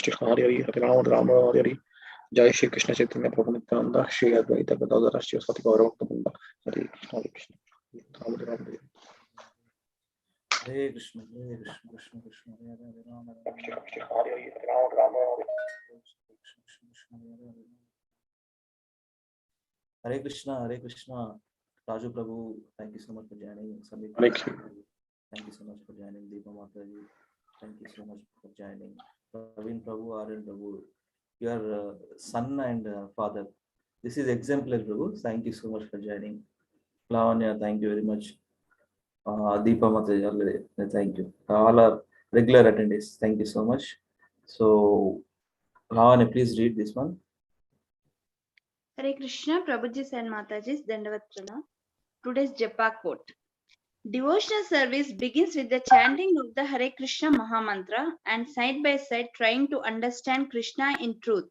Shri Hari Hari Hare Rama Rama Hare Hare. Jai Shri Krishna Chaitanya Prabhu Nityananda Shri Advaita Gadadhara Shivasati Gaura Bhakta Hare Krishna Hare Krishna Rama Rama Hare Hare Krishna Krishna Krishna Hare Hare Rama Rama Shri Hari Hari Hare Rama Rama Hare Krishna Raju Prabhu, thank you so much for joining. Samit, Hare Krishna. thank you so much for joining. Deepa Mataji, thank you so much for joining. Praveen Prabhu, Aryan Prabhu, your son and father. This is exemplary, Prabhu. Thank you so much for joining. Lavanya, thank you very much. Deepa Mataji, thank you. All our regular attendees, thank you so much. So, Lavanya, please read this one. Hare Krishna, Prabhuji and Mataji's Dandavat Pranam. Today's Japa quote. Devotional service begins with the chanting of the Hare Krishna Maha Mantra and side by side trying to understand Krishna in truth.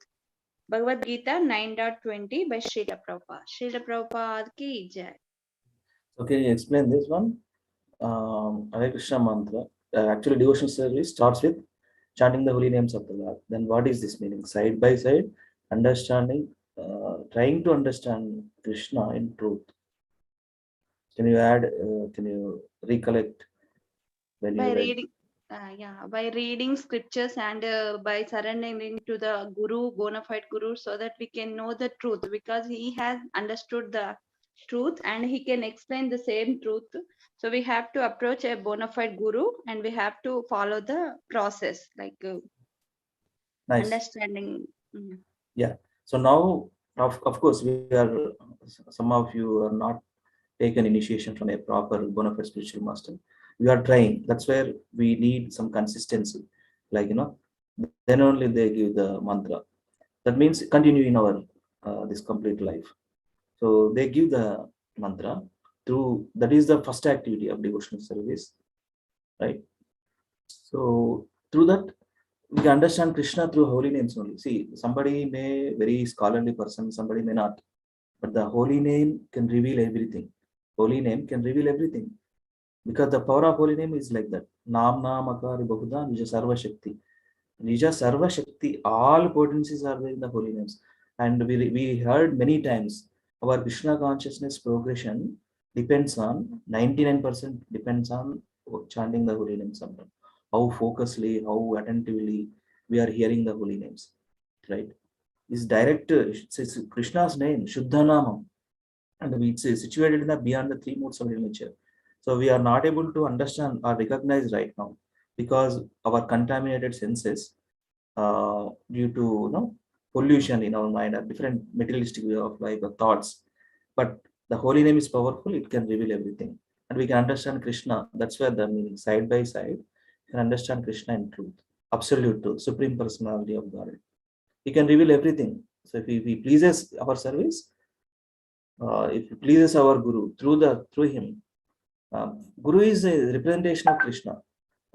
Bhagavad Gita 9.20 by Srila Prabhupada. Srila Prabhupada ki jai. So can you explain this one? Hare Krishna mantra. Actually, devotional service starts with chanting the holy names of the Lord. Then what is this meaning? Side by side, understanding, trying to understand Krishna in truth. Can you add? Can you recollect when By you read? reading, by reading scriptures and by surrendering to the Guru, bona fide Guru, so that we can know the truth, because he has understood the truth and he can explain the same truth. So we have to approach a bona fide Guru and we have to follow the process, like Nice. understanding. Yeah. So now, of course, we are. Some of you are not taken initiation from a proper bona fide spiritual master. We are trying. That's where we need some consistency. Like, then only they give the mantra. That means continue in our this complete life. So they give the mantra through, that is the first activity of devotional service, right? So through that, we can understand Krishna through holy names only. See, somebody may very scholarly person, somebody may not, but the holy name can reveal everything. Holy name can reveal everything, because the power of holy name is like that. Nam Akari Bahuda Nija Sarva Shakti. Nija Sarva Shakti, all potencies are there in the holy names. And we heard many times, our Krishna consciousness progression depends on, 99% depends on chanting the holy names. How focusedly, how attentively we are hearing the holy names, right? Is direct, it's Krishna's name, Shuddha Namam, and it's situated in the beyond the three modes of nature. So we are not able to understand or recognize right now, because our contaminated senses, due to pollution in our mind, or different materialistic way of life or thoughts. But the holy name is powerful; it can reveal everything, and we can understand Krishna. That's where the meaning, side by side, you can understand Krishna in truth, absolute truth, supreme personality of God. He can reveal everything. So if he pleases our service, if he pleases our Guru through him, Guru is a representation of Krishna.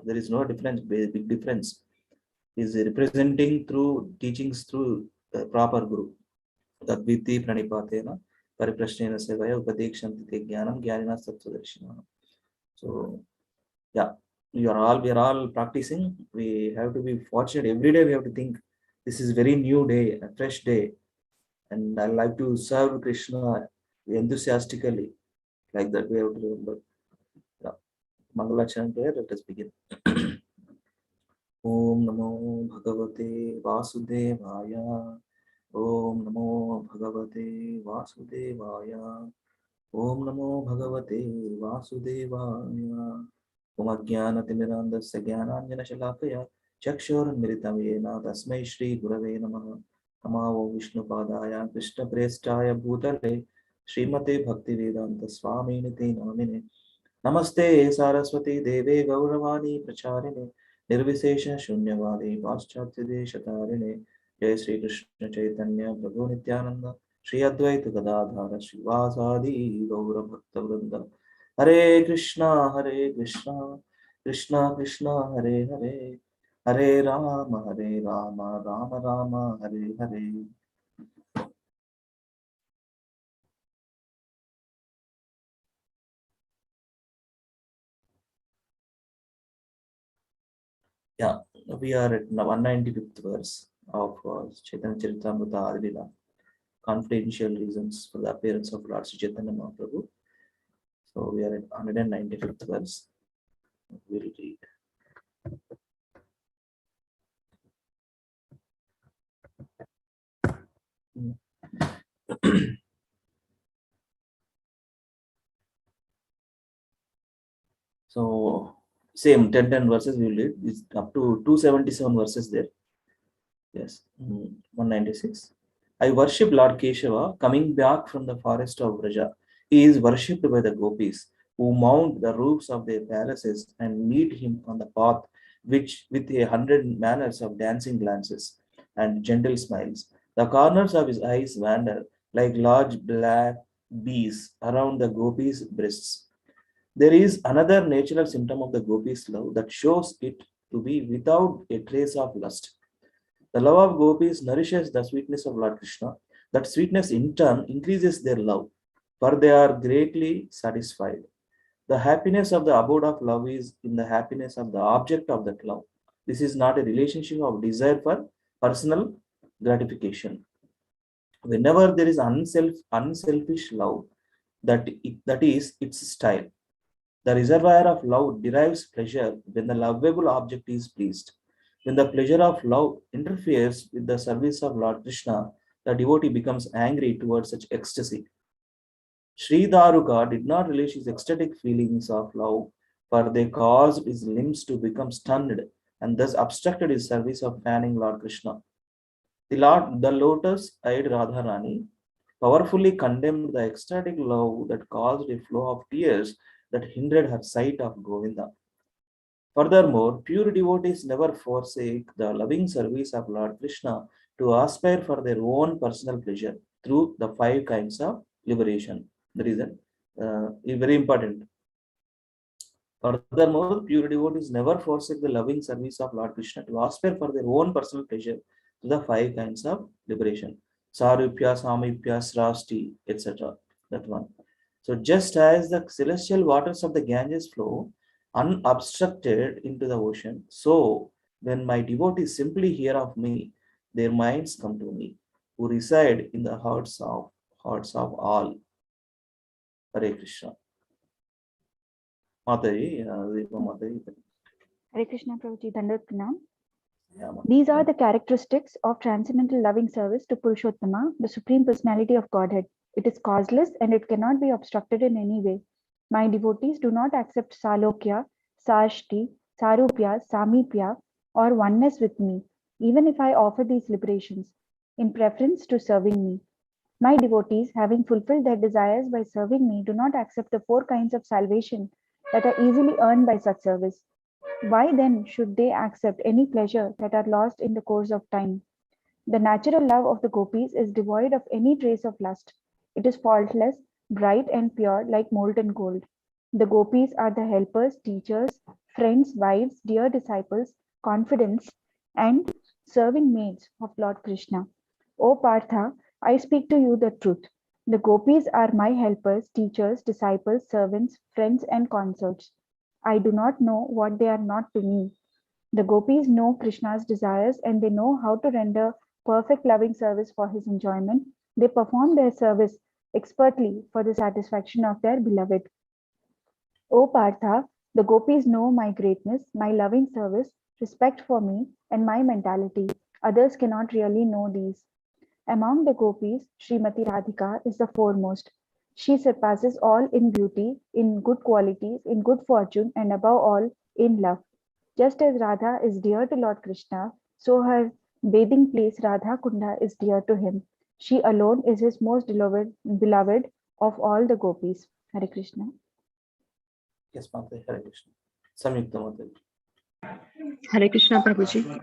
There is no difference, big difference. Is representing through teachings through proper Guru. Tadviti pranipatena pariprashnena sevaya upadekshanti te jnanam jnanina sattvadarshina. So yeah, we are all practicing. We have to be fortunate. Every day we have to think, this is very new day, a fresh day, and I like to serve Krishna enthusiastically. Like that, we have to remember. Yeah. Mangalacharan prayer. Let us begin. Om Namo Bhagavate Vasudevaya. Om Namo Bhagavate Vasudevaya. Om Namo Bhagavate Vasudevaya. Om Ajnanatimirandasya Jnananjana Shalakaya Chakshuranmritam Yena Tasmai Shri Gurave Namaha. Namo Vishnu Padaya Krishna Prestaya Bhutale Srimate Bhaktivedanta Swami Niti Namine. Namaste Saraswati Deve Gauravani Pracharine Nirvisesha Shunyavadi Paschatya Deshatarine. Jai Sri Krishna Chaitanya Prabhu Nityananda Shri Advaita Gadadhara Srivasadi Gaura Bhakta Vrinda. Hare Krishna Krishna Krishna Hare Hare, Hare Rama Rama Rama Hare Hare. Yeah, we are at 195th verse of Chaitanya Charitamrita Adilila. Confidential reasons for the appearance of Lord Sri Chaitanya Mahaprabhu. So we are at 195th verse. We'll read. So same 10 verses we will read. It's up to 277 verses there. Yes, 196. I worship Lord Keshava coming back from the forest of Vraja. He is worshipped by the gopis who mount the roofs of their palaces and meet him on the path, which with 100 manners of dancing glances and gentle smiles. The corners of his eyes wander like large black bees around the gopis' breasts. There is another natural symptom of the gopis' love that shows it to be without a trace of lust. The love of gopis nourishes the sweetness of Lord Krishna. That sweetness in turn increases their love, for they are greatly satisfied. The happiness of the abode of love is in the happiness of the object of that love. This is not a relationship of desire for personal gratification. Whenever there is unselfish love, that is its style. The reservoir of love derives pleasure when the lovable object is pleased. When the pleasure of love interferes with the service of Lord Krishna, the devotee becomes angry towards such ecstasy. Sri Daruka did not release his ecstatic feelings of love, for they caused his limbs to become stunned and thus obstructed his service of fanning Lord Krishna. The lotus-eyed Radharani powerfully condemned the ecstatic love that caused a flow of tears that hindered her sight of Govinda. Furthermore, pure devotees never forsake the loving service of Lord Krishna to aspire for their own personal pleasure through the 5 kinds of liberation. The reason is very important. Furthermore, pure devotees never forsake the loving service of Lord Krishna to aspire for their own personal pleasure to the 5 kinds of liberation. Sarupya, Samipya, Srasti, etc. That one. So just as the celestial waters of the Ganges flow unobstructed into the ocean, so when my devotees simply hear of me, their minds come to me, who reside in the hearts of all. Hare Krishna. Mataji, Mataji. Hare Krishna Prabhuji, Dandavat Pranam. Yeah, These are the characteristics of transcendental loving service to Purushottama, the Supreme Personality of Godhead. It is causeless and it cannot be obstructed in any way. My devotees do not accept Salokya, Sarshti, Sarupya, Samipya, or oneness with me, even if I offer these liberations, in preference to serving me. My devotees, having fulfilled their desires by serving me, do not accept the 4 kinds of salvation that are easily earned by such service. Why then should they accept any pleasure that are lost in the course of time? The natural love of the gopis is devoid of any trace of lust. It is faultless, bright and pure like molten gold. The gopis are the helpers, teachers, friends, wives, dear disciples, confidants, and serving maids of Lord Krishna. O Partha, I speak to you the truth. The gopis are my helpers, teachers, disciples, servants, friends, and consorts. I do not know what they are not to me. The gopis know Krishna's desires and they know how to render perfect loving service for his enjoyment. They perform their service expertly for the satisfaction of their beloved. O Partha, the gopis know my greatness, my loving service, respect for me, and my mentality. Others cannot really know these. Among the gopis, Srimati Radhika is the foremost. She surpasses all in beauty, in good qualities, in good fortune, and above all, in love. Just as Radha is dear to Lord Krishna, so her bathing place Radha Kunda is dear to him. She alone is his most beloved of all the gopis. Hare Krishna. Yes, Mataji, Hare Krishna. Samyukta Mataji. Hare Krishna Prabhuji.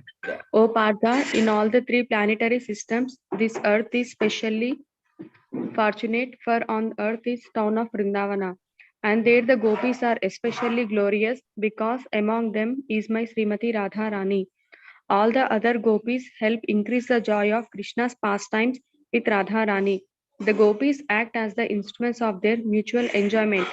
O Partha, in all the 3 planetary systems, this earth is specially fortunate, for on earth is town of Vrindavana. And there the gopis are especially glorious, because among them is my Srimati Radha Rani. All the other gopis help increase the joy of Krishna's pastimes with Radha Rani. The gopis act as the instruments of their mutual enjoyment.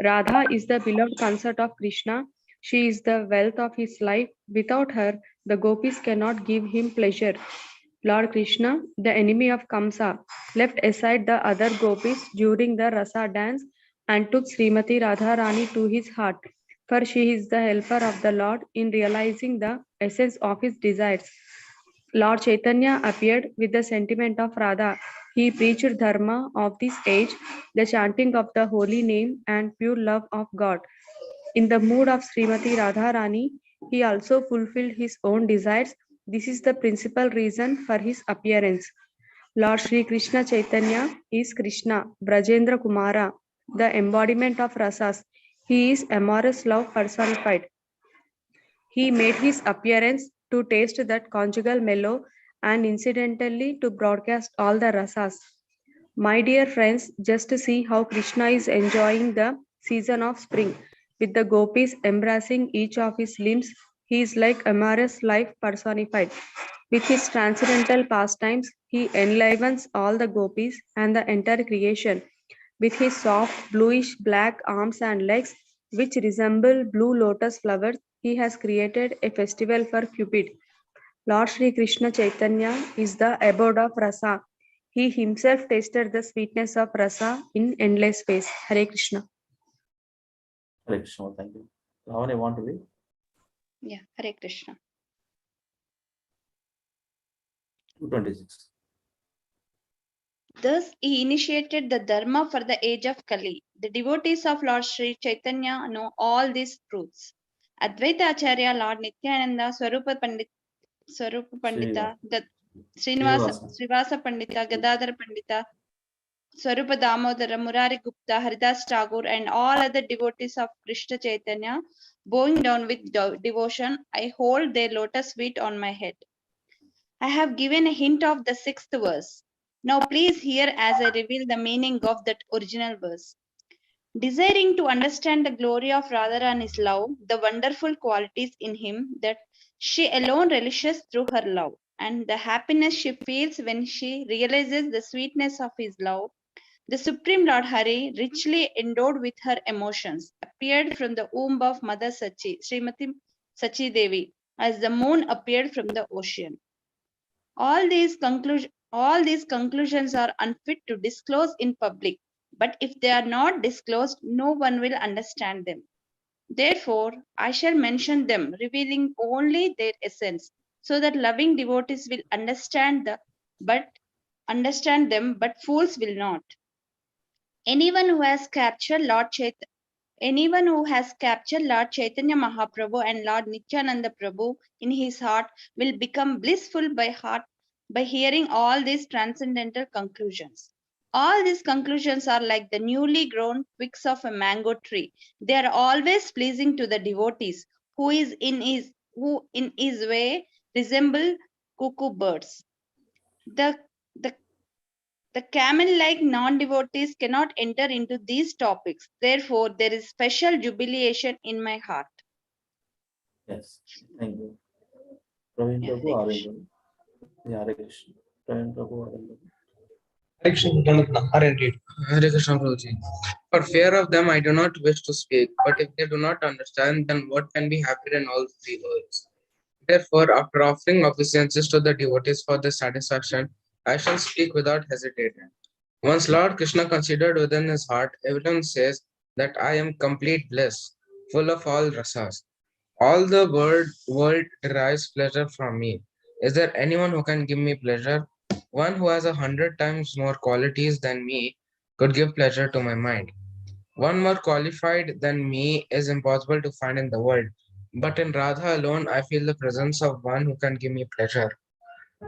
Radha is the beloved consort of Krishna, She is the wealth of his life. Without her, the gopis cannot give him pleasure. Lord Krishna, the enemy of Kamsa, left aside the other gopis during the Rasa dance and took Srimati Radharani to his heart, for she is the helper of the Lord in realizing the essence of his desires. Lord Chaitanya appeared with the sentiment of Radha. He preached dharma of this age, the chanting of the holy name and pure love of God. In the mood of Srimati Radharani, he also fulfilled his own desires. This is the principal reason for his appearance. Lord Sri Krishna Chaitanya is Krishna, Brajendra Kumara, the embodiment of rasas. He is amorous love personified. He made his appearance to taste that conjugal mellow and incidentally to broadcast all the rasas. My dear friends, just see how Krishna is enjoying the season of spring. With the gopis embracing each of his limbs, he is like amorous life personified. With his transcendental pastimes, he enlivens all the gopis and the entire creation. With his soft bluish black arms and legs, which resemble blue lotus flowers, he has created a festival for Cupid. Lord Sri Krishna Chaitanya is the abode of rasa. He himself tasted the sweetness of rasa in endless space. Hare Krishna. Hare Krishna, thank you. How many want to read? Yeah, Hare Krishna. 226. Thus, he initiated the Dharma for the age of Kali. The devotees of Lord Sri Chaitanya know all these truths. Advaita Acharya, Lord Nityananda, Swarupa Pandita, Srinivasa Pandita, Gadadhara Pandita, Swarupa Damodara, Murari Gupta, Haridas Tagore, and all other devotees of Krishna Chaitanya, bowing down with devotion, I hold their lotus feet on my head. I have given a hint of the 6th verse. Now please hear as I reveal the meaning of that original verse. Desiring to understand the glory of Radharani's love, the wonderful qualities in him that she alone relishes through her love, and the happiness she feels when she realizes the sweetness of his love, the Supreme Lord Hari, richly endowed with her emotions, appeared from the womb of Mother Sachi, Srimati Sachi Devi, as the moon appeared from the ocean. All these conclusions are unfit to disclose in public, but if they are not disclosed, no one will understand them. Therefore, I shall mention them, revealing only their essence, so that loving devotees will understand them, but fools will not. Anyone who has captured Lord Chaitanya Mahaprabhu and Lord Nityananda Prabhu in his heart will become blissful by hearing all these transcendental conclusions. All these conclusions are like the newly grown twigs of a mango tree. They are always pleasing to the devotees, who in his way resemble cuckoo birds. The camel-like non-devotees cannot enter into these topics. Therefore, there is special jubilation in my heart. Yes, thank you. Praveen Yeah, Prabhu, Hare Arvind Krishna. Prabhu. Yeah, Hare Krishna. Praveen Prabhu, Arvind Prabhu. Hare Krishna, Hare indeed. Hare Krishna, Prabhuji. For fear of them, I do not wish to speak. But if they do not understand, then what can be happier in all three worlds? Therefore, after offering obeisances to the devotees for their satisfaction, I shall speak without hesitating. Once Lord Krishna considered within his heart, evidence says that I am complete bliss, full of all rasas. All the world derives pleasure from me. Is there anyone who can give me pleasure? One who has 100 times more qualities than me could give pleasure to my mind. One more qualified than me is impossible to find in the world. But in Radha alone, I feel the presence of one who can give me pleasure.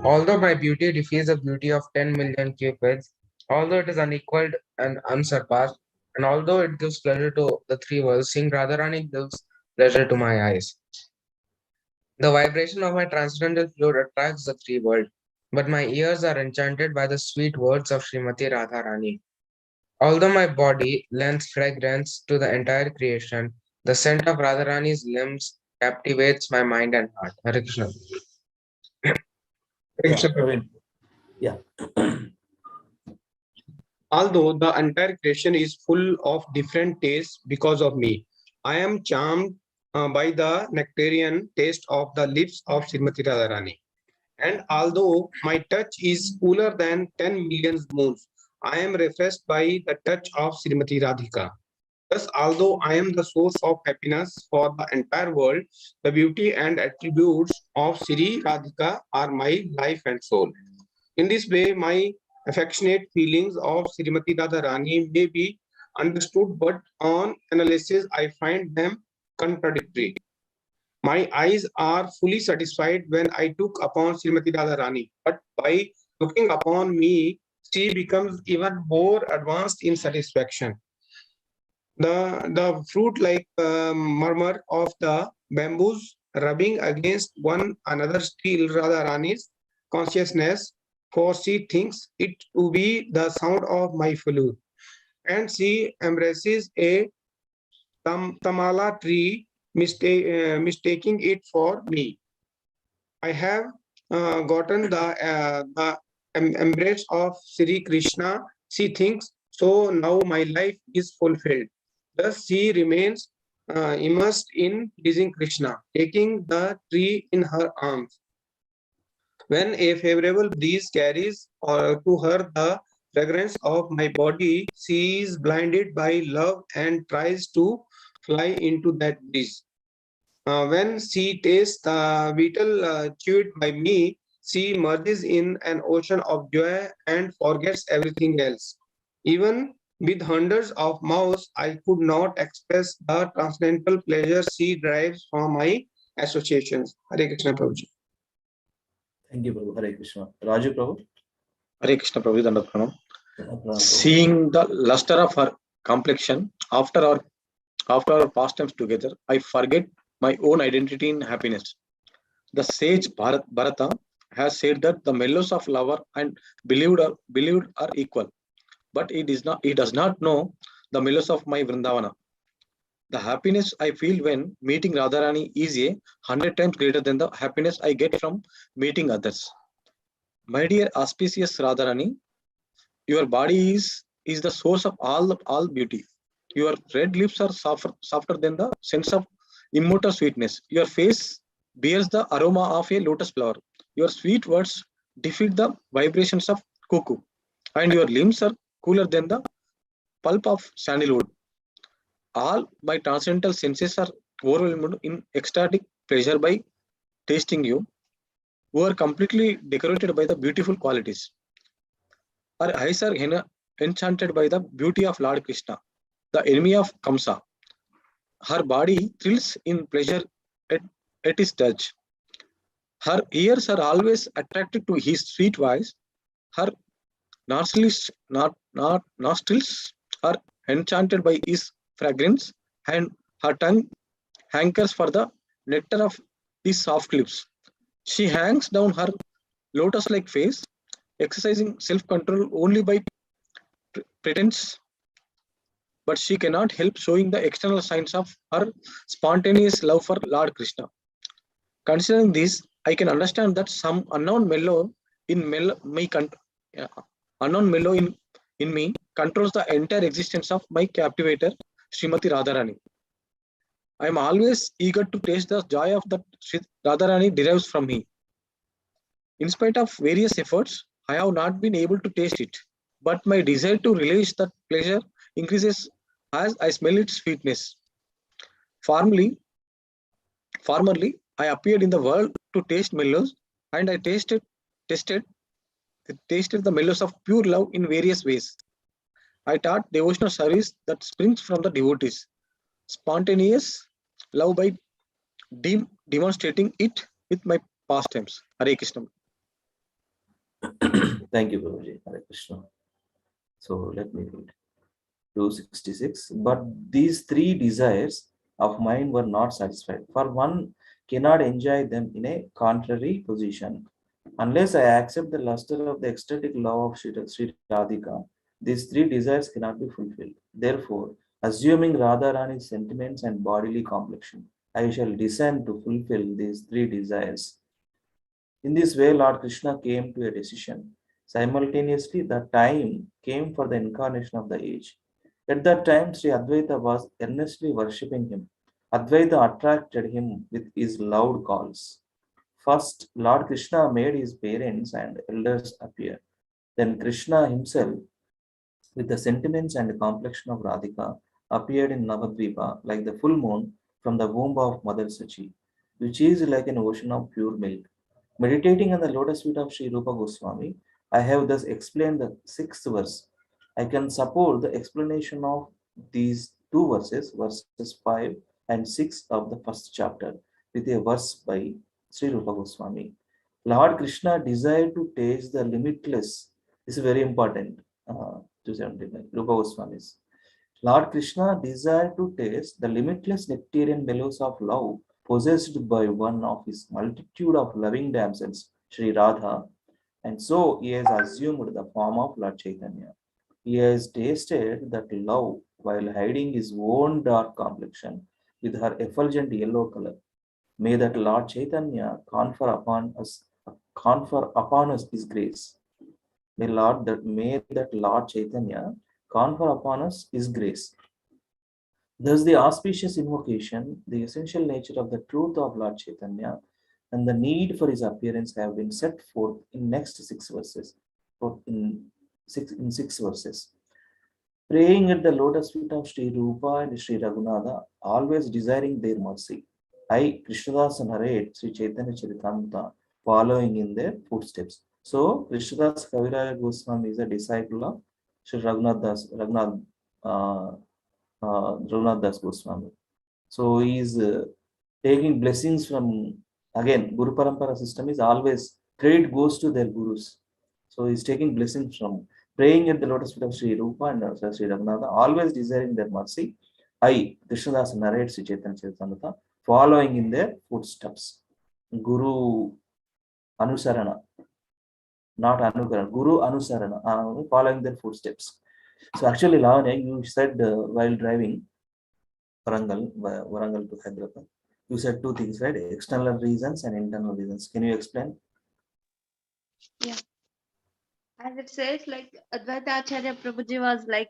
Although my beauty defeats the beauty of 10 million cupids, although it is unequaled and unsurpassed, and although it gives pleasure to the three worlds, seeing Radharani gives pleasure to my eyes. The vibration of my transcendental flute attracts the three worlds, but my ears are enchanted by the sweet words of Srimati Radharani. Although my body lends fragrance to the entire creation, the scent of Radharani's limbs captivates my mind and heart. Hare Krishna. Hare Yeah, Krishna. Praveen. Yeah. Although the entire creation is full of different tastes because of me, I am charmed by the nectarian taste of the lips of Srimati Radharani. And although my touch is cooler than 10 million moons, I am refreshed by the touch of Srimati Radhika. Thus, although I am the source of happiness for the entire world, the beauty and attributes of Sri Radhika are my life and soul. In this way, my affectionate feelings of Srimati Radharani may be understood, but on analysis, I find them contradictory. My eyes are fully satisfied when I look upon Srimati Radharani, but by looking upon me, she becomes even more advanced in satisfaction. The fruit like murmur of the bamboos rubbing against one another still Radharani's consciousness, for she thinks it to be the sound of my flute, and she embraces a tamala tree, mistaking it for me. I have gotten the embrace of Sri Krishna, she thinks, so now my life is fulfilled. Thus, she remains immersed in pleasing Krishna, taking the tree in her arms. When a favorable breeze carries to her the fragrance of my body, she is blinded by love and tries to fly into that breeze. When she tastes the beetle chewed by me, she merges in an ocean of joy and forgets everything else. Even with hundreds of mouths, I could not express the transcendental pleasure she derives from my associations. Hare Krishna Prabhuji. Thank you, Prabhu. Hare Krishna. Raju Prabhu. Hare Krishna Prabhuji, Dandavat Pranam. Prabhu. Seeing the luster of her complexion after our pastimes together, I forget my own identity in happiness. The sage Bharata has said that the mellows of lover and believed are equal, but he does not know the mellows of my Vrindavana. The happiness I feel when meeting Radharani is 100 times greater than the happiness I get from meeting others. My dear auspicious Radharani, your body is the source of all beauty. Your red lips are softer than the sense of immortal sweetness. Your face bears the aroma of a lotus flower. Your sweet words defeat the vibrations of cuckoo, and your limbs are cooler than the pulp of sandalwood. All my transcendental senses are overwhelmed in ecstatic pleasure by tasting you, who are completely decorated by the beautiful qualities. Our eyes are enchanted by the beauty of Lord Krishna, the enemy of Kamsa. Her body thrills in pleasure at, at his touch. Her ears are always attracted to his sweet voice. Her nostrils are enchanted by his fragrance, and her tongue hankers for the nectar of his soft lips. She hangs down her lotus-like face, exercising self-control only by pretense, but she cannot help showing the external signs of her spontaneous love for Lord Krishna. Considering this, I can understand that some unknown mellow in me controls the entire existence of my captivator, Srimati Radharani. I am always eager to taste the joy of that Radharani derives from me. In spite of various efforts, I have not been able to taste it, but my desire to relish that pleasure increases as I smell its sweetness. Formerly, I appeared in the world to taste mellows, and I tasted the mellows of pure love in various ways. I taught devotional service that springs from the devotees, spontaneous love by demonstrating it with my pastimes. Hare Krishna. Thank you, Prabhuji. Hare Krishna. So let me read 266. But these three desires of mine were not satisfied, for one cannot enjoy them in a contrary position. Unless I accept the luster of the ecstatic love of Sri Radhika, these three desires cannot be fulfilled. Therefore, assuming Radharani's sentiments and bodily complexion, I shall descend to fulfill these three desires. In this way, Lord Krishna came to a decision. Simultaneously, the time came for the incarnation of the age. At that time, Sri Advaita was earnestly worshipping him. Advaita attracted him with his loud calls. First, Lord Krishna made his parents and elders appear. Then Krishna himself, with the sentiments and complexion of Radhika, appeared in Navadvipa like the full moon from the womb of Mother Sachi, which is like an ocean of pure milk. Meditating on the lotus feet of Sri Rupa Goswami, I have thus explained the sixth verse. I can support the explanation of these two verses, verses 5 and 6 of the first chapter, with a verse by Sri Rupa Goswami. Lord Krishna desired to taste the limitless. This is very important. 279, Rupa Goswami's. Lord Krishna desired to taste the limitless nectarian bellows of love possessed by one of his multitude of loving damsels, Sri Radha, and so he has assumed the form of Lord Chaitanya. He has tasted that love while hiding his own dark complexion with her effulgent yellow color. May that Lord Chaitanya confer upon us his grace. May that Lord Chaitanya confer upon us his grace. Thus, the auspicious invocation, the essential nature of the truth of Lord Chaitanya, and the need for his appearance have been set forth in next six verses. In six verses. Praying at the lotus feet of Sri Rupa and Sri Raghunatha, always desiring their mercy. I, Krishnadas, narrate Sri Chaitanya Charitamrita, following in their footsteps. So, Krishnadas Kaviraya Goswami is a disciple of Sri Raghunath Das Goswami. So, he is taking blessings from, again, Guru Parampara system is always, credit goes to their gurus. So, he is taking blessings from, praying at the lotus feet of Sri Rupa and Sri Raghunatha, always desiring their mercy. I, Krishnadas narrates Sri Chaitanya Charitamrita, following in their footsteps. Guru Anusarana, not Anukarana, Guru Anusarana, following their footsteps. So actually, Lavanya, you said while driving Warangal to Hyderabad, you said two things, right? External reasons and internal reasons. Can you explain? Yeah. As it says, like Advaita Acharya Prabhuji was like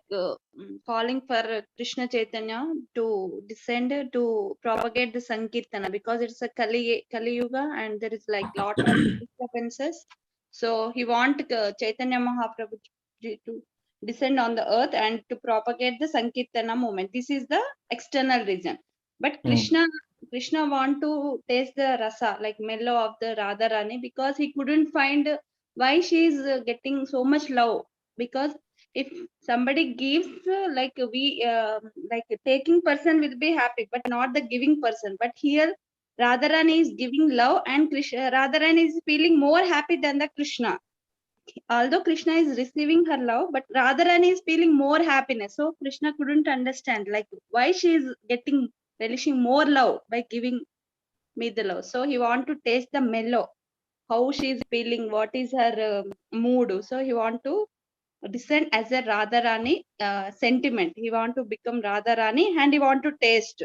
calling for Krishna Chaitanya to descend to propagate the Sankirtana, because it's a Kali Yuga and there is like lot of disturbances. So he want Chaitanya Mahaprabhu to descend on the earth and to propagate the Sankirtana movement. This is the external reason. But Krishna want to taste the rasa, like mellow of the Radharani, because he couldn't find why she is getting so much love. Because if somebody gives like taking person will be happy, but not the giving person. But here Radharani is giving love, and Radharani is feeling more happy than the Krishna. Although Krishna is receiving her love, but Radharani is feeling more happiness. So Krishna couldn't understand like why she is getting relishing more love by giving me the love. So he want to taste the mellow, how she is feeling, what is her mood. So he want to descend as a Radharani sentiment. He want to become Radharani and he want to taste.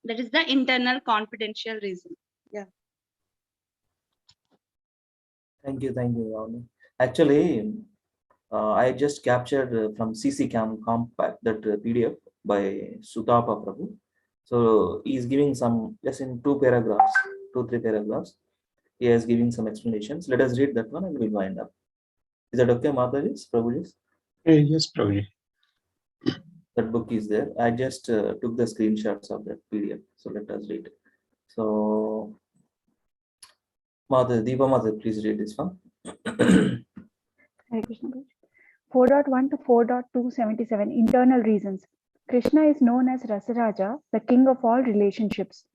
That is the internal confidential reason. Yeah. Thank you, Ravani. Actually, I just captured from CC Compact that PDF by Sutapa Prabhu. So he is giving some, just in 3 paragraphs. He is giving some explanations. Let us read that one and we'll wind up. Is that okay, Mataji? Prabhuji? Yes, Prabhuji. That book is there. I just took the screenshots of that PDF. So let us read. So, Deepa Mata, please read this one. Hare Krishna. 4.1 to 4.277 Internal reasons. Krishna is known as Rasaraja, the king of all relationships.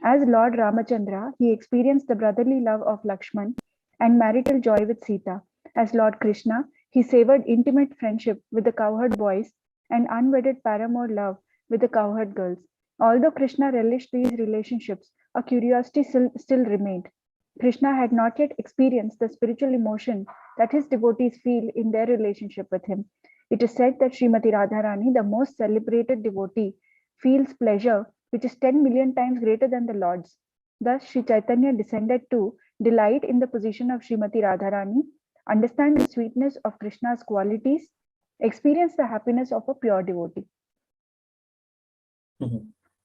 As Lord Ramachandra, he experienced the brotherly love of Lakshman and marital joy with Sita. As Lord Krishna, he savored intimate friendship with the cowherd boys and unwedded paramour love with the cowherd girls. Although Krishna relished these relationships, a curiosity still remained. Krishna had not yet experienced the spiritual emotion that his devotees feel in their relationship with him. It is said that Srimati Radharani, the most celebrated devotee, feels pleasure which is 10 million times greater than the Lord's. Thus, Sri Chaitanya descended to delight in the position of Srimati Radharani, understand the sweetness of Krishna's qualities, experience the happiness of a pure devotee.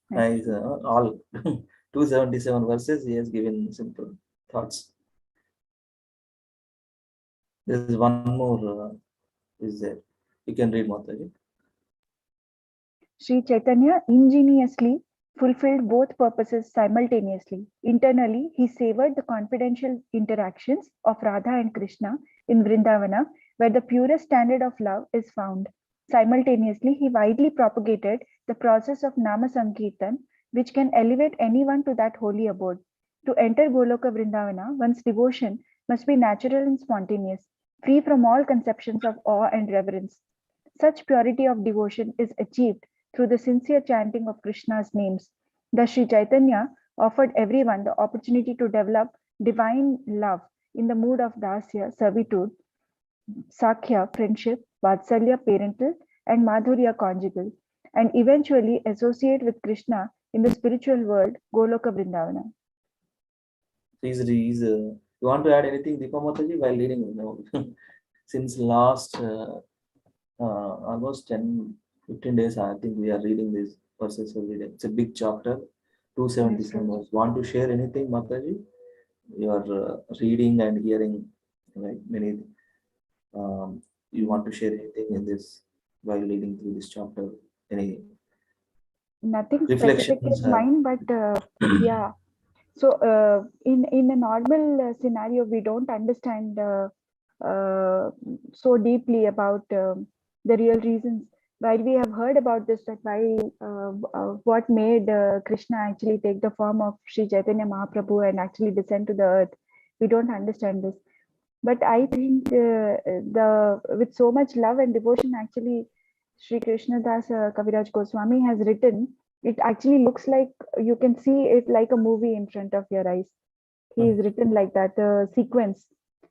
Nice. All 277 verses, he has given simple thoughts. There is one more is there. You can read, Mataji. Sri Chaitanya ingeniously fulfilled both purposes simultaneously. Internally, he savored the confidential interactions of Radha and Krishna in Vrindavana, where the purest standard of love is found. Simultaneously, he widely propagated the process of Nama Sankirtan, which can elevate anyone to that holy abode. To enter Goloka Vrindavana, one's devotion must be natural and spontaneous, free from all conceptions of awe and reverence. Such purity of devotion is achieved through the sincere chanting of Krishna's names. Thus, Sri Chaitanya offered everyone the opportunity to develop divine love in the mood of dasya, servitude, sakhya, friendship, vatsalya, parental, and madhurya, conjugal, and eventually associate with Krishna in the spiritual world, Goloka Vrindavana. You want to add anything, Deepa Mataji, while reading? No. Since last almost 10-15 days, I think we are reading these verses every day. It's a big chapter, 277 verses. Want to share anything, Mataji? You are reading and hearing like many. You want to share anything in this while reading through this chapter? Any Nothing specific reflections? in mind, but yeah. So in a normal scenario, we don't understand so deeply about the real reasons. While we have heard about this, that why what made Krishna actually take the form of Sri Chaitanya Mahaprabhu and actually descend to the earth, we don't understand this. But I think with so much love and devotion, actually, Sri Krishna Das Kaviraj Goswami has written. It actually looks like you can see it like a movie in front of your eyes. He is written like that, the sequence.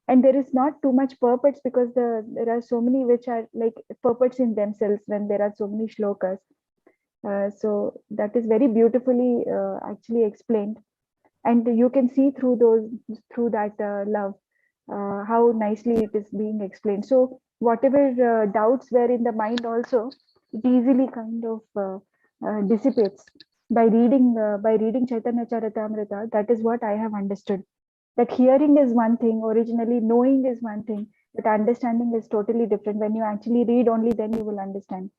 And there is not too much purports because there are so many which are like purports in themselves when there are so many shlokas. So that is very beautifully actually explained. And you can see through that love, how nicely it is being explained. So whatever doubts were in the mind also, it easily kind of dissipates by reading Chaitanya Charitamrita. That is what I have understood. That hearing is one thing, originally knowing is one thing, but understanding is totally different. When you actually read, only then you will understand.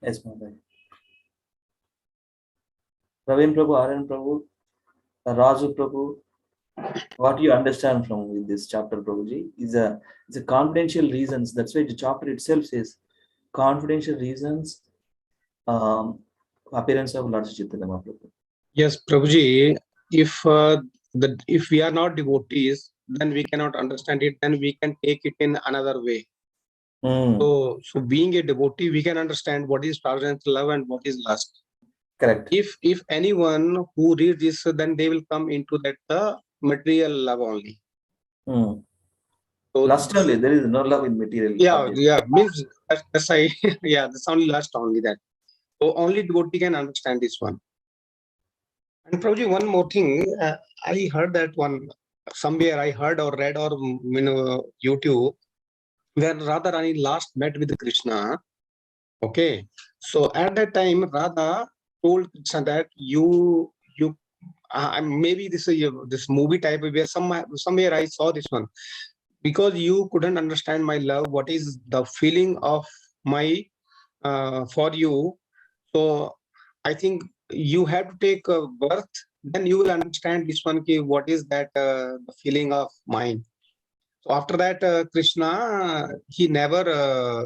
Yes, Mataji. Praveen Prabhu, Aryan Prabhu, Raju Prabhu, what you understand from this chapter, Prabhuji, is a confidential reasons. That's why the chapter itself says confidential reasons, appearance of Lord Chaitanya Mahaprabhu. Yes, Prabhuji, if we are not devotees, then we cannot understand it, then we can take it in another way. So being a devotee, we can understand what is tolerance, love, and what is lust. Correct. If anyone who reads this, then they will come into that material love only. So lust only, there is no love in material. Yeah, means that's yeah, that's only lust only that. So only devotee can understand this one. And Prabhuji, one more thing, I heard that one somewhere I heard or read or YouTube, when Radharani last met with Krishna. Okay, so at that time Radha told Krishna that you maybe this movie type where somewhere I saw this one, because you couldn't understand my love, what is the feeling of my for you. So I think you have to take a birth, then you will understand this one, what is that the feeling of mine. So after that, Krishna, he never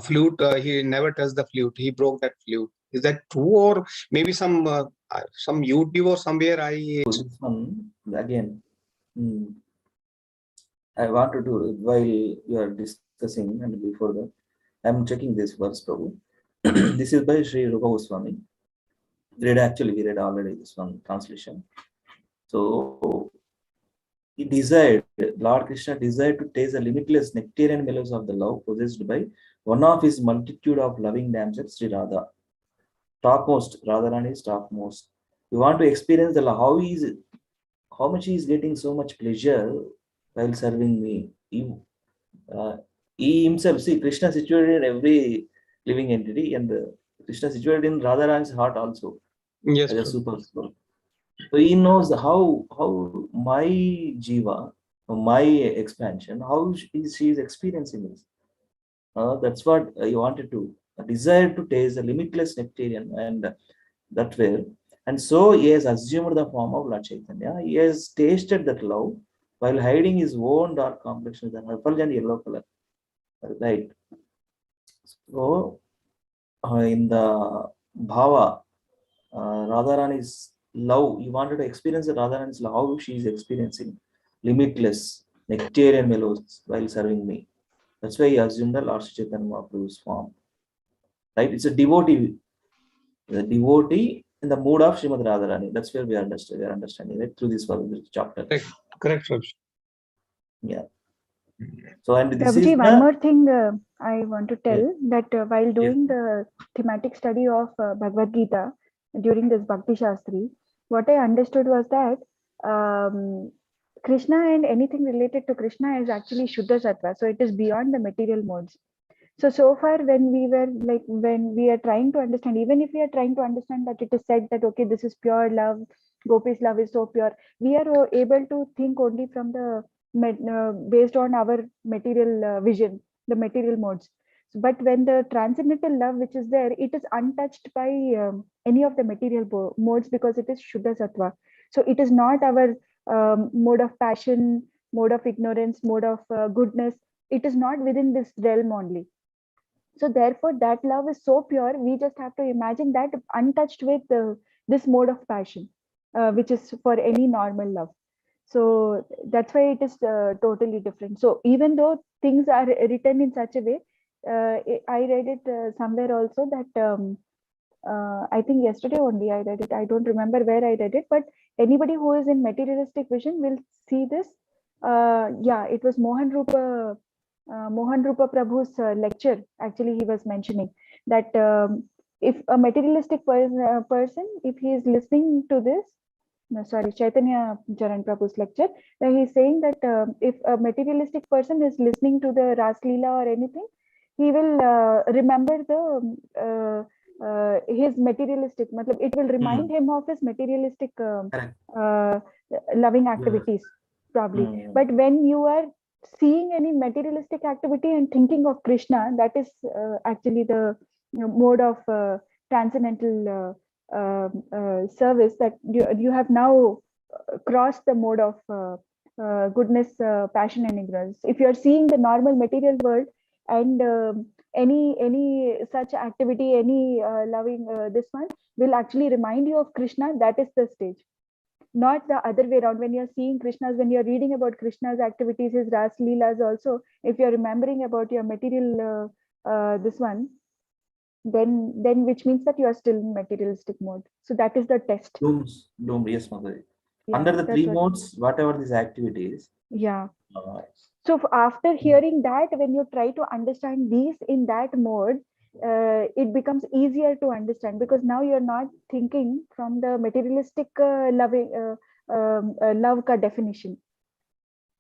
flute. He never touched the flute. He broke that flute. Is that true, or maybe some YouTube or somewhere I? This one again. I wanted to, while you are discussing and before that, I am checking this verse, Prabhu. This is by Sri Rupa Goswami. We read already this one translation. So he desired, Lord Krishna desired to taste the limitless nectarian mellows of the love possessed by one of his multitude of loving damsels, Sri Radha. Topmost, Radharani is topmost. You want to experience the love, how much he is getting so much pleasure while serving me. He himself, see, Krishna situated every living entity, and Krishna situated in Radharani's heart also Yes, as a Prabhu. super soul. So he knows how my jiva, my expansion, how she is experiencing this. That's what he wanted to desire to taste the limitless nectarian, and that way. And so he has assumed the form of Lord Chaitanya. He has tasted that love while hiding his own dark complexion with an effulgent yellow color. Right. So in the Bhava, Radharani's love, he wanted to experience the Radharani's love, how she is experiencing limitless nectarian mellows while serving me. That's why he assumed the Lord Chaitanya Mahaprabhu's form. Right? It's a devotee, the devotee in the mood of Srimad Radharani. That's where we are understanding it through this chapter. Correct, Prabhu. Yeah. So, and this Prabhuji, is one the more thing I want to tell that while doing Yes. the thematic study of Bhagavad Gita during this Bhakti Shastri, what I understood was that Krishna and anything related to Krishna is actually Shuddha Sattva. So it is beyond the material modes. So far when we are trying to understand, even if we are trying to understand that it is said that, okay, this is pure love, Gopi's love is so pure, we are able to think only from the based on our material vision, the material modes. But when the transcendental love which is there, it is untouched by any of the material modes because it is Shuddha Sattva. So it is not our mode of passion, mode of ignorance, mode of goodness. It is not within this realm only. So therefore, that love is so pure. We just have to imagine that untouched with this mode of passion, which is for any normal love. So that's why it is totally different. So even though things are written in such a way, I read it somewhere also that I think yesterday only I read it. I don't remember where I read it, but anybody who is in materialistic vision will see this. Yeah, it was Mohan Rupa Prabhu's lecture. Actually, he was mentioning that if a materialistic person, if he is listening to this, no, sorry, Chaitanya Charan Prabhu's lecture, then he's saying that if a materialistic person is listening to the Ras Leela or anything, he will remember the his materialistic, it will remind him of his materialistic loving activities, probably. But when you are seeing any materialistic activity and thinking of Krishna, that is actually the mode of transcendental service that you have now crossed the mode of goodness, passion, and ignorance. If you are seeing the normal material world and any such activity, any loving this one will actually remind you of Krishna, that is the stage. Not the other way around. When you're seeing Krishna's, when you're reading about Krishna's activities, his Ras Leelas also, if you're remembering about your material this one, then which means that you are still in materialistic mode. So that is the test. Yes, Mother. Under the three modes, whatever these activities. Yeah. So after hearing that, when you try to understand these in that mode, it becomes easier to understand because now you're not thinking from the materialistic love ka definition.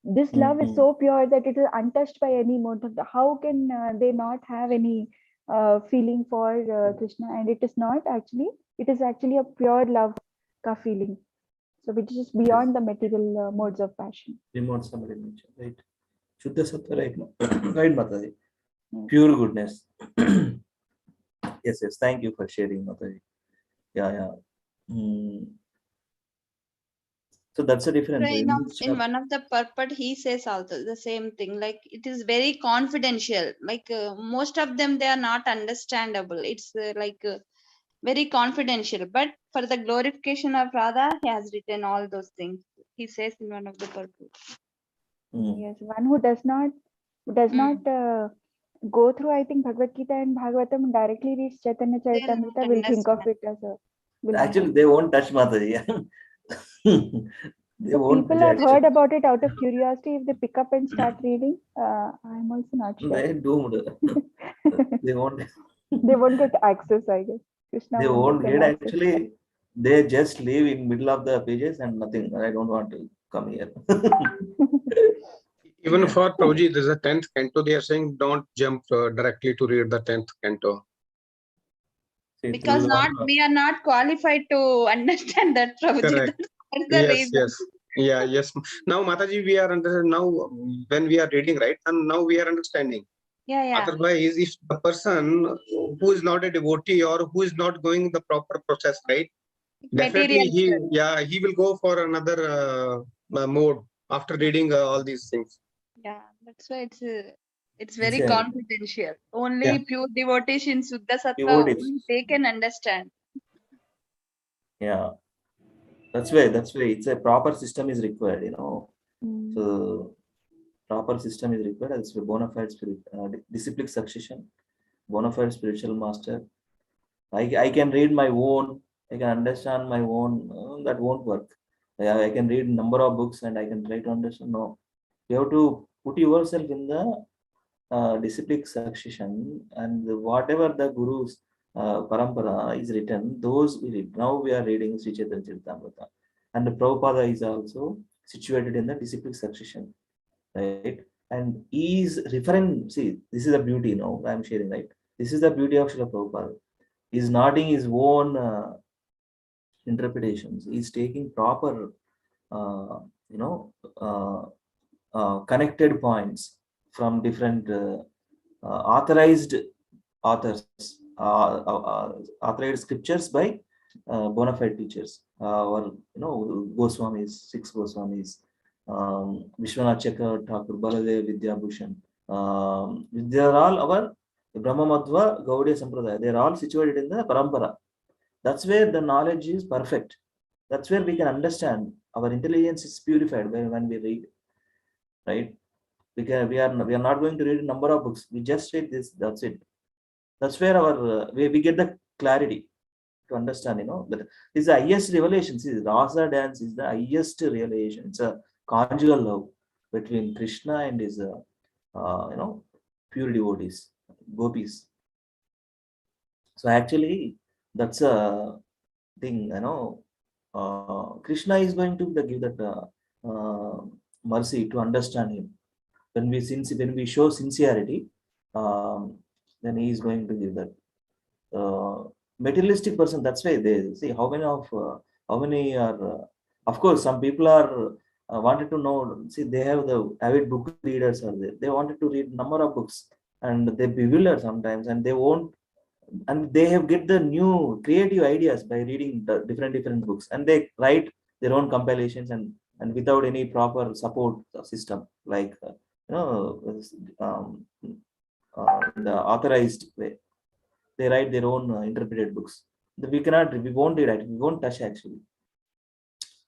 This love is so pure that it is untouched by any mode. How can they not have any feeling for Krishna? And it is not actually, it is actually a pure love ka feeling. So which is beyond the material modes of passion. Modes of nature, right? Shuddha Sattva, right? Right, Mataji. Pure goodness. Yes. Thank you for sharing, Mataji. Yeah. So that's a difference. In one of the purport, he says also the same thing. Like it is very confidential. Like most of them, they are not understandable. It's very confidential. But for the glorification of Radha, he has written all those things. He says in one of the purports. Yes, one who does not go through, I think, Bhagavad Gita and Bhagavatam directly reads Chaitanya Charitamrita will think of it as a. Actually, they won't touch Mataji. People have heard about it out of curiosity. If they pick up and start reading, I'm also not sure. They doomed. They won't. They won't get access, I guess. Krishna They won't get access. actually. They just leave in middle of the pages and nothing. I don't want to come here. Even for Prabhuji, there's a 10th canto. They are saying don't jump directly to read the 10th canto. Because we are not qualified to understand that, Prabhuji. Correct. That's the Yes, reason. yes. Yeah, yes. Now, Mataji, we are under now when we are reading, right? And now we are understanding. Yeah. Otherwise, if the person who is not a devotee or who is not going the proper process, right? Definitely, he will go for another mode after reading all these things. Yeah, that's why it's very confidential. Only pure devotees in Suddha Sattva, only they can understand. Yeah, that's why it's a proper system is required, you know. So proper system is required. It's a bona fide disciplic succession, bona fide spiritual master. I can read my own, I can understand my own, that won't work. I can read number of books and I can try to understand. No, you have to put yourself in the disciplic succession, and whatever the Guru's parampara is written, those we read. Now we are reading Sri Chaitanya Charitamrita, and the Prabhupada is also situated in the disciplic succession, right? And he is referring, see, this is the beauty, you know, I'm sharing, right? This is the beauty of Srila Prabhupada. He's not in his own interpretations. He's taking proper, connected points from different authorized authors, authorized scriptures by bona fide teachers, or Goswamis, 6 Goswamis, Vishwanath Chakra, Thakur, Baladev, Vidya Bhushan. They are all our Brahma Madhva, Gaudiya Sampradaya. They are all situated in the parampara. That's where the knowledge is perfect. That's where we can understand. Our intelligence is purified when we read, right? Because we are not going to read a number of books. We just read this. That's it. That's where our we get the clarity to understand. You know, but this is the highest revelation. See, Rasa dance is the highest revelation. It's a conjugal love between Krishna and his pure devotees, gopis. So actually, that's a thing. Krishna is going to give that mercy to understand him. When we show sincerity, then he is going to give that. Materialistic person, that's why they see how many are. Of course, some people are wanted to know. See, they have the avid book readers are there. They wanted to read number of books, and they bewilder sometimes, and they won't. And they have get the new creative ideas by reading the different books, and they write their own compilations and without any proper support system, like the authorized way. They write their own interpreted books. We won't do that. We won't touch actually.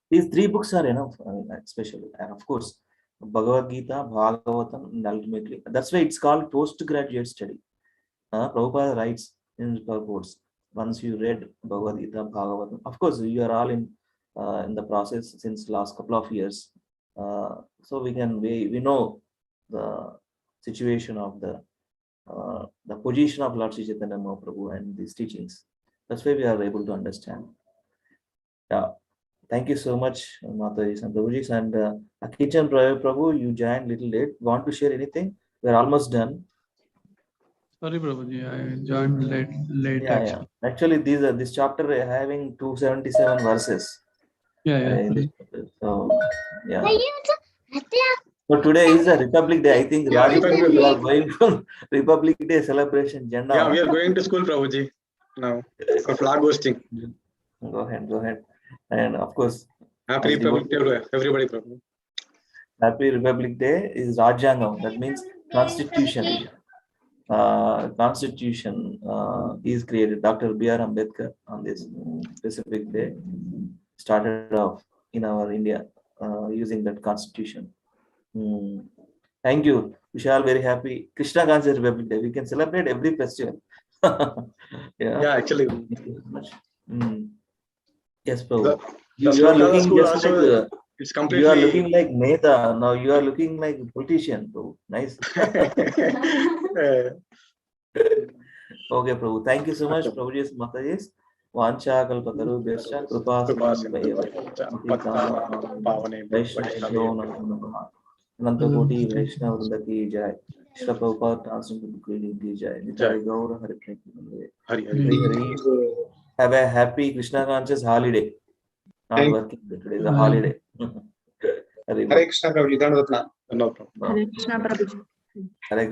These 3 books are enough, especially, and of course, Bhagavad Gita, Bhagavatam, and ultimately, that's why it's called postgraduate study. Prabhupada writes in his purports, once you read Bhagavad Gita, Bhagavatam, of course, you are all in the process since last couple of years. So we know the situation of the position of Lord Sri Chaitanya Mahaprabhu and these teachings. That's why we are able to understand. Yeah. Thank you so much, Mataji and Prabhuji. And Akichan Prabhu, you joined little late. Want to share anything? We're almost done. Sorry, Prabhuji, I joined late. Yeah. Actually, this chapter having 277 verses. Yeah. So, yeah. So today is a Republic Day. I think we are going for Republic Day celebration. Janda. Yeah, we are going to school, Prabhuji, now for flag hosting. Go ahead. And of course, Happy Republic Day to everybody, Prabhuji. Happy Republic Day is Rajyangam. That means Constitution. Constitution is created. Dr. B.R. Ambedkar on this specific day started off in our India using that Constitution. Thank you. We shall very happy. Krishna Conscious Republic Day. We can celebrate every festival. Yeah, actually. Thank you so much. Yes, Prabhu. The You are looking just also, like it's completely. You are looking like Mehta. Now you are looking like politician, Prabhu. Nice. Okay, Prabhu. Thank you so much, Prabhuji, Mataji. Vancha kalpataru bescha kripa Vaishnava Koti Vaishnava Vrinda ki jai. Shri Prabhupada Transcendental Book Reading Ki Jai. Nitai Gaura Hare Krishna. Hari Hari Hari. Have a happy Krishna conscious holiday. Not Thank- working, but today is a holiday. Hari Hare Krishna Prabhuji, Dandavat Pranam. No problem. Hare Krishna Prabhuji. Hare